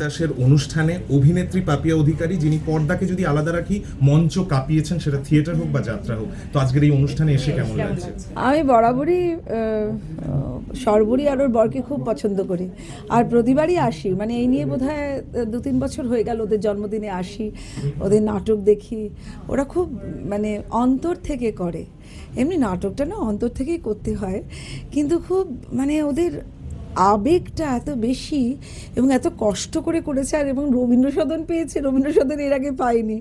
দাসের অনুষ্ঠানে অভিনেত্রী পাপিয়া অধিকারী, যিনি পর্দাকে যদি আলাদা রাখি মঞ্চ কাঁপিয়েছেন, সেটা থিয়েটার হোক বা যাত্রা হোক। তো আজকের এই অনুষ্ঠানে এসে কেমন লাগছে? আমি বরাবরই সর্বরী আর ওর বরকে খুব পছন্দ করি, আর প্রতিবারই আসি। মানে এই নিয়ে বোধহয় 2-3 বছর হয়ে গেল ওদের জন্মদিনে আসি, ওদের নাটক দেখি। ওরা খুব মানে অন্তর থেকে করে। এমনি নাটকটা না অন্তর থেকেই করতে হয়, কিন্তু খুব মানে ওদের আবেগটা এত বেশি এবং এত কষ্ট করে করেছে। আর এবং রবীন্দ্র সদন পেয়েছে, রবীন্দ্র সদন এর আগে পাইনি।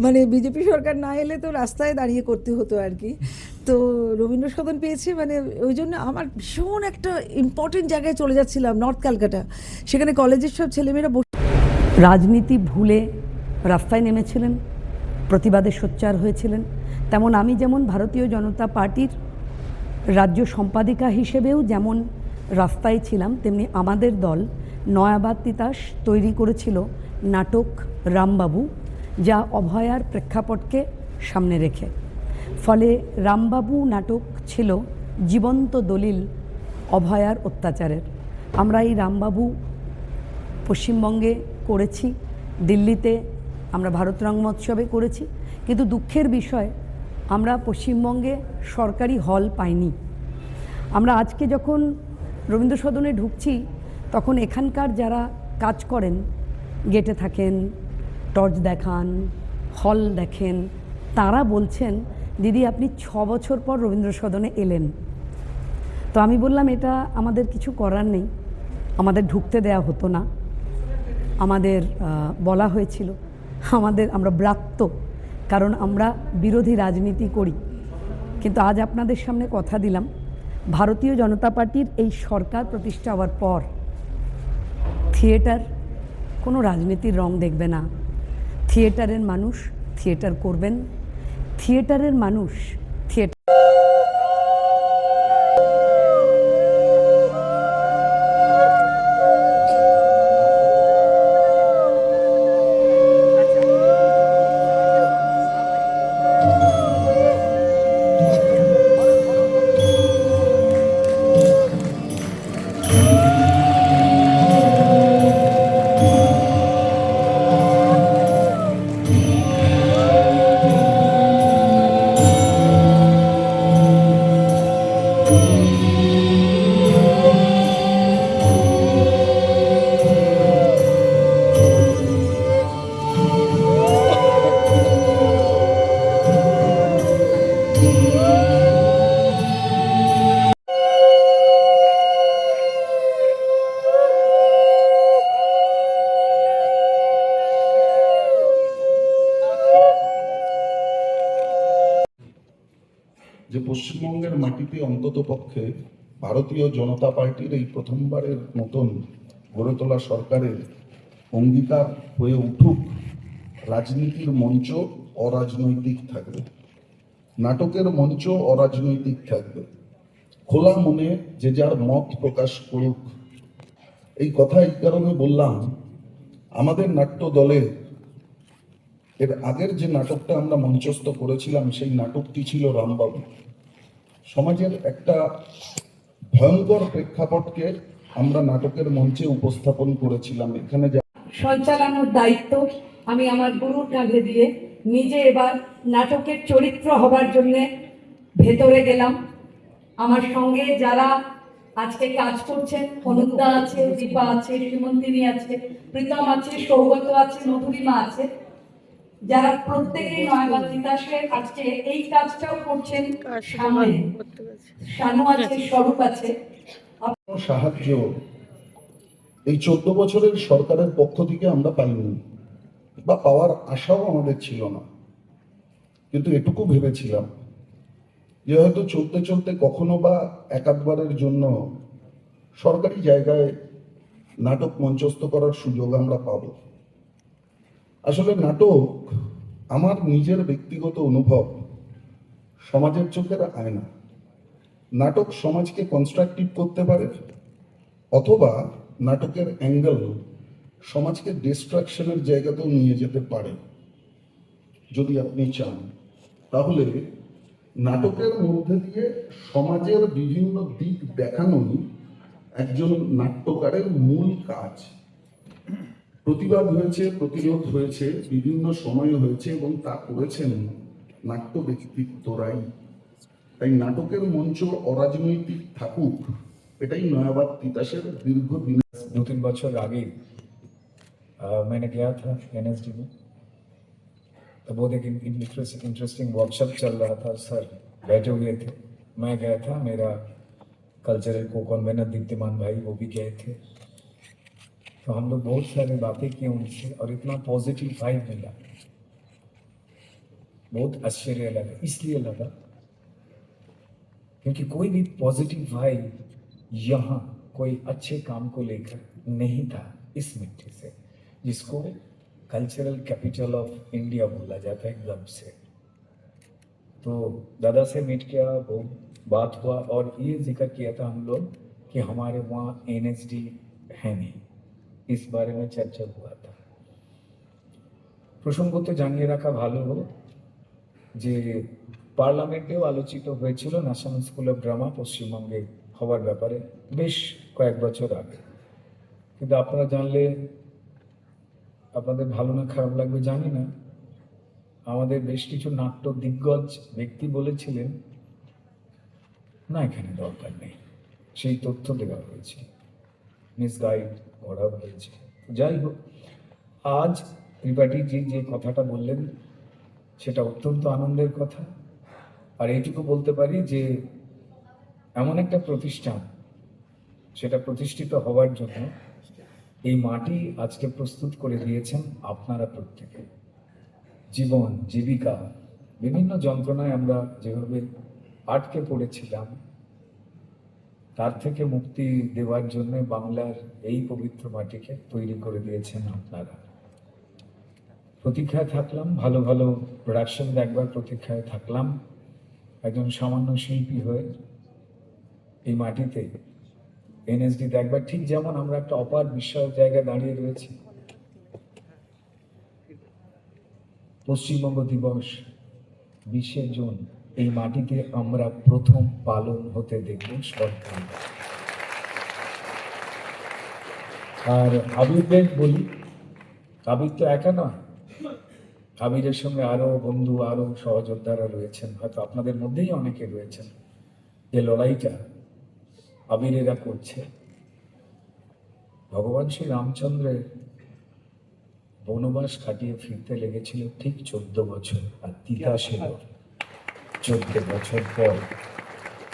মানে বিজেপি সরকার না এলে তো রাস্তায় দাঁড়িয়ে করতে হতো আর কি। তো রবীন্দ্র সদন পেয়েছে, মানে ওই জন্য আমার ভীষণ একটা ইম্পর্টেন্ট জায়গায় চলে যাচ্ছিলাম, নর্থ ক্যালকাটা। সেখানে কলেজের সব ছেলেমেয়েরা রাজনীতি ভুলে রাস্তায় নেমেছিলেন, প্রতিবাদে সোচ্চার হয়েছিলেন। তেমন আমি যেমন ভারতীয় জনতা পার্টির রাজ্য সম্পাদিকা হিসেবেও যেমন রাস্তায় ছিলাম, তেমনি আমাদের দল নয়াবাদ তিতাস তৈরি করেছিল নাটক রামবাবু, যা অভয়ার প্রেক্ষাপটকে সামনে রেখে। ফলে রামবাবু নাটক ছিল জীবন্ত দলিল অভয়ার অত্যাচারের। আমরা এই রামবাবু পশ্চিমবঙ্গে করেছি, দিল্লিতে আমরা ভারত রঙ্গমহোৎসবে করেছি, কিন্তু দুঃখের বিষয় আমরা পশ্চিমবঙ্গে সরকারি হল পাইনি। আমরা আজকে যখন রবীন্দ্র সদনে ঢুকছি, তখন এখানকার যারা কাজ করেন, গেটে থাকেন, টর্চ দেখান, হল দেখেন, তারা বলছেন, দিদি আপনি 6 বছর পর রবীন্দ্র সদনে এলেন। তো আমি বললাম, এটা আমাদের কিছু করার নেই, আমাদের ঢুকতে দেয়া হতো না। আমাদের বলা হয়েছিল, আমরা ব্রাত্য, কারণ আমরা বিরোধী রাজনীতি করি। কিন্তু আজ আপনাদের সামনে কথা দিলাম, ভারতীয় জনতা পার্টির এই সরকার প্রতিষ্ঠা হওয়ার পর থিয়েটার কোনো রাজনীতির রং দেখবে না। থিয়েটারের মানুষ থিয়েটার করবেন, থিয়েটারের মানুষ থিয়েটার। যে পশ্চিমবঙ্গের মাটিতে অন্তত পক্ষে ভারতীয় জনতা পার্টির এই প্রথমবারের মতন গড়ে তোলা সরকারের অঙ্গীকার হয়ে উঠুক, রাজনীতির মঞ্চ অরাজনৈতিক থাকবে, নাটকের মঞ্চ অরাজনৈতিক থাকবে, খোলা মনে যে যার মত প্রকাশ করুক। এই কথা এই কারণে বললাম, আমাদের নাট্য দলে এর আগের যে নাটকটা আমরা মঞ্চস্থ করেছিলাম, সেই নাটকটি ছিল রামবাবু। সমাজের একটা ভয়ঙ্কর প্রেক্ষাপটকে আমরা নাটকের মঞ্চে উপস্থাপন করেছিলাম। এখানে সঞ্চালনের দায়িত্ব আমি আমার গুরুর কাঁধে দিয়ে নিজে এবার নাটকের চরিত্র হবার জন্য ভেতরে গেলাম। আমার সঙ্গে যারা আজকে কাজ করছেন, অনুদা আছে, দীপা আছে, শ্রীমন্তিনী আছে, প্রীতম আছে, সৌগত আছে, মধুরিমা আছে, যারা প্রত্যেকেই নয়াবাদ তিতাসে আজকে এই কাজটাও করছেন। সামনে শানু আছে, স্বরূপ আছে। সাহায্য এই 14 বছরের সরকারের পক্ষ থেকে আমরা পাইনি, বা পাওয়ার আশাও আমাদের ছিল না। কিন্তু এটুকু ভেবেছিলাম যে হয়তো চলতে চলতে কখনো বা একাধবারের জন্য সরকারি জায়গায় নাটক মঞ্চস্থ করার সুযোগ আমরা পাব। আসলে নাটক আমার নিজের ব্যক্তিগত অনুভব, সমাজের চোখের আয়না। নাটক সমাজকে কনস্ট্রাকটিভ করতে পারে, অথবা নাটকের অ্যাঙ্গেল সমাজকে ডিস্ট্রাকশনের জায়গাতেও নিয়ে যেতে পারে। যদি আপনি চান, তাহলে নাটকের মধ্যে দিয়ে সমাজের বিভিন্ন দিক দেখানোই একজন নাট্যকারের মূল কাজ। প্রতিবাদ হয়েছে, প্রতিরোধ হয়েছে, বিভিন্ন সময়ে হয়েছে এবং তা করেছেন নাট্য ব্যক্তিত্বরাই। তাই নাটকের মঞ্চ অরাজনৈতিক থাকুক, এটাই নয়াবাদ তিতাসের দীর্ঘদিন। 2-3 बच्चों आगे मैंने गया था एनएसडी में, तो बहुत एक इंटरेस्टिंग वर्कशॉप चल रहा था। सर बैठे हुए थे, मैं गया था, मेरा कल्चरल को कन्वेनर दीप्तिमान भाई वो भी गए थे। तो हम लोग बहुत सारी बातें की उनसे और इतना पॉजिटिव वाइब मिला, बहुत आश्चर्य लगा। इसलिए लगा क्योंकि कोई भी पॉजिटिव वाइब यहाँ कोई अच्छे काम को लेकर नहीं था इस मिट्टी से, जिसको कल्चरल कैपिटल ऑफ इंडिया बोला जाता है एकदम से। तो दादा से मीट किया, वो बात हुआ और ये जिक्र किया था हम लोग कि हमारे वहाँ एनएसडी है नहीं, इस बारे में चर्चा हुआ था। প্রসঙ্গ তো জানিয়ে রাখা ভালো যে পার্লামেন্টেও আলোচিত হয়েছিল ন্যাশনাল স্কুল অফ ড্রামা পশ্চিমবঙ্গে হওয়ার ব্যাপারে বেশ কয়েক বছর আগে। কিন্তু আপনারা জানলে আপনাদের ভালো না খারাপ লাগবে জানি না, আমাদের বেশ কিছু নাট্য দিগ্গজ ব্যক্তি বলেছিলেন না এখানে দরকার নেই, সেই তথ্য দেওয়া হয়েছে, মিসগাইড করা হয়েছে। যাই হোক, আজ ত্রিপাঠীজি যে কথাটা বললেন সেটা অত্যন্ত আনন্দের কথা। আর এইটুকু বলতে পারি যে এমন একটা প্রতিষ্ঠান, সেটা প্রতিষ্ঠিত হওয়ার জন্য এই মাটি আজকে প্রস্তুত করে দিয়েছেন আপনারা প্রত্যেকে। জীবন, জীবিকা, বিভিন্ন যন্ত্রণায় আমরা যেভাবে আটকে পড়েছিলাম, তার থেকে মুক্তি দেওয়ার জন্য বাংলার এই পবিত্র মাটিকে তৈরি করে দিয়েছেন আপনারা। প্রতীক্ষায় থাকলাম, ভালো ভালো প্রোডাকশন দেখবার প্রতীক্ষায় থাকলাম একজন সামান্য শিল্পী হয়ে এই মাটিতে এনএসডি দেখবার। ঠিক যেমন আমরা একটা অপার বিস্ময়ের জায়গায় দাঁড়িয়ে রয়েছি। পশ্চিমবঙ্গ দিবস 20শে জুন এই মাটিতে আমরা প্রথম পালন হতে দেখব সরকার। আর আবিরদের বলি, আবির তো একা নয়, আবিরের সঙ্গে আরো বন্ধু, আরো সহযোদ্ধারা রয়েছেন, হয়তো আপনাদের মধ্যেই অনেকে রয়েছেন। যে লড়াইটা আবিরেরা করছে, ভগবান শ্রী রামচন্দ্রের বনবাস কাটিয়ে ফিরতে লেগেছিল ঠিক 14 বছর, আর তিতাসের 14 বছর পর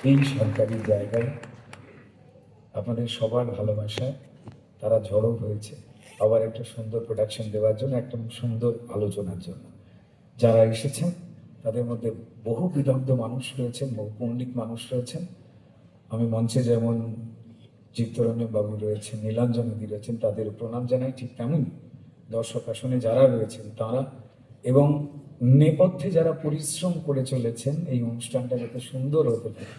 এই সরকারি জায়গায় আপনাদের সবার ভালোবাসায় তারা জড়ো হয়েছে আবার একটা সুন্দর প্রোডাকশন দেওয়ার জন্য, একটা সুন্দর আলোচনার জন্য। যারা এসেছেন তাদের মধ্যে বহু বিদগ্ধ মানুষ রয়েছেন, বহু পণ্ডিত মানুষ রয়েছেন। আমি মঞ্চে যেমন চিত্তরঞ্জন বাবু রয়েছেন, নীলাঞ্জনদি রয়েছেন, তাদের প্রণাম জানাই, ঠিক তেমনই দর্শক আসনে যারা রয়েছেন তারা এবং নেপথ্যে যারা পরিশ্রম করে চলেছেন এই অনুষ্ঠানটা যাতে সুন্দর হতে পারে।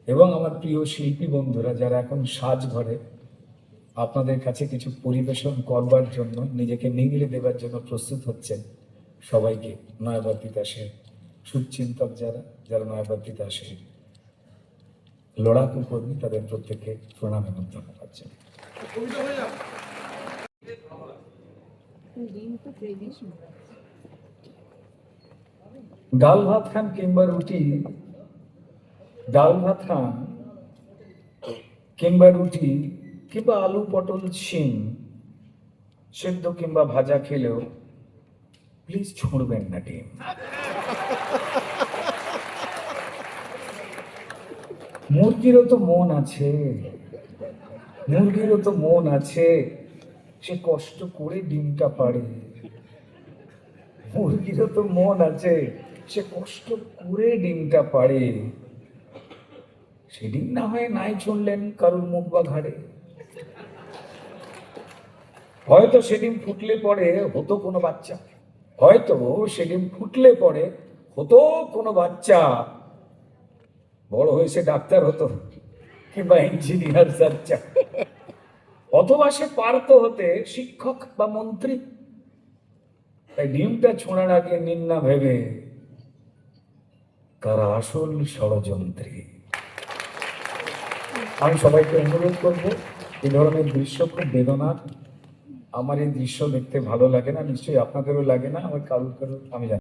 এবং আমার প্রিয় শিল্পী বন্ধুরা যারা এখন সাজঘরে আপনাদের কাছে কিছু পরিবেশন করবার জন্য, নিজেকে নিংড়ে দেবার জন্য প্রস্তুত হচ্ছেন, সবাইকে নয়াবাদ তিতাসের শুভচিন্তক যারা নয়াবাদ তিতাসের লড়াকু কর্মী, তাদের প্রত্যেককে প্রণাম এবং ধন্যবাদ জানাই। ডাল ভাত খান কিংবা রুটি, ডাল ভাত খান কিংবা রুটি কিংবা আলু পটল শিম সেদ্ধ কিংবা ভাজা খেলেও প্লিজ ছুঁড়বেন না ডিম। মুরগিরও তো মন আছে, মুরগিরও তো মন আছে, সে কষ্ট করে ডিমটা পাড়ে। মুরগিরও তো মন আছে, সে কষ্ট করে ডিমটা পাড়ে। সেদিন না হয় নাই ছুঁড়লেন কারুর মুখ বা ঘাড়ে, হয়তো সেদিন ফুটলে পরে হতো কোনো বাচ্চা, হয়তো সেদিন ফুটলে পরে হতো কোনো বাচ্চা, বড় হয়েছে ডাক্তার হতো কিংবা ইঞ্জিনিয়ার সাচ্চা, অথবা সে পারত হতে শিক্ষক বা মন্ত্রী। তাই ডিমটা ছোঁড়ার আগে নিন না ভেবে কারা আসল ষড়যন্ত্রী। আমি সবাইকে অনুরোধ করবো, এই ধরনের দৃশ্য খুব বেদনার, আমার এই দৃশ্য দেখতে ভালো লাগে না, নিশ্চয়ই আপনাদেরও লাগে না, আমার কারুর আমি জানি।